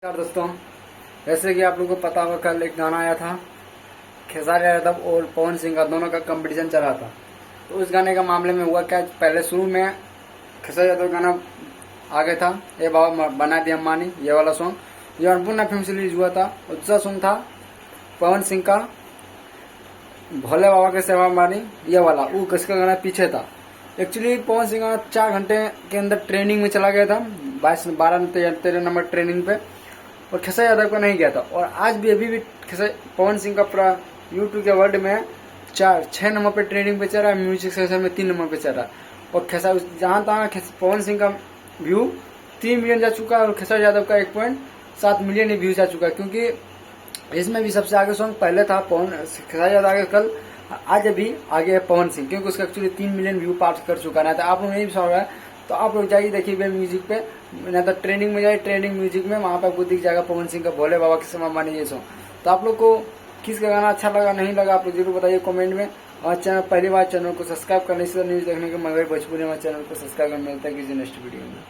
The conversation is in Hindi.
नमस्कार दोस्तों, जैसे कि आप लोगों को पता होगा कल एक गाना आया था खेसारी यादव और पवन सिंह का, दोनों का कंपटीशन चला था। तो उस गाने का मामले में हुआ क्या, पहले शुरू में खेसारी यादव गाना आगे था, ये बाबा बना दी अम्बानी, ये वाला सॉन्ग जो अन्नपूर्णा फिल्म से रिलीज हुआ था। और दूसरा सॉन्ग था पवन सिंह का भोले बाबा के सेवा मानी, ये वाला, वो किसका गाना पीछे था। एक्चुअली पवन सिंह का 4 घंटे के अंदर ट्रेनिंग में चला गया था, 12 नंबर ट्रेनिंग पे, और खेसारी यादव का नहीं गया था। और आज भी अभी भी पवन सिंह का पूरा यूट्यूब के वर्ल्ड में 6 नंबर पे ट्रेनिंग पे चल रहा है, म्यूजिक सेक्शन में 3 नंबर पे चल रहा है। और जहां तहाँ पवन सिंह का व्यू 3 मिलियन जा चुका है और खेसारी यादव का 1.7 मिलियन ही व्यू जा चुका है। क्योंकि इसमें भी सबसे आगे सॉन्ग पहले था खेसारी यादव आगे कल, आज अभी आगे है पवन सिंह, क्योंकि उसका एक्चुअली 3 मिलियन व्यू पार कर चुका है। तो आप लोग नहीं भी सुना है तो आप लोग जाइए देखिए वे म्यूजिक पे, नहीं तो ट्रेनिंग में जाइए, ट्रेनिंग म्यूजिक में, वहां पर आपको दिख जाएगा पवन सिंह का भोले बाबा के समय मानी ये सॉन्ग। तो आप लोग को किसका गाना अच्छा लगा नहीं लगा आप लोग जरूर बताइए कमेंट में। और चैनल पहली बार चैनल को सब्सक्राइब करने से न्यूज देखने के मगर भोजपुरी में चैनल को सब्सक्राइब कर, मिलता है किसी नेक्स्ट वीडियो में।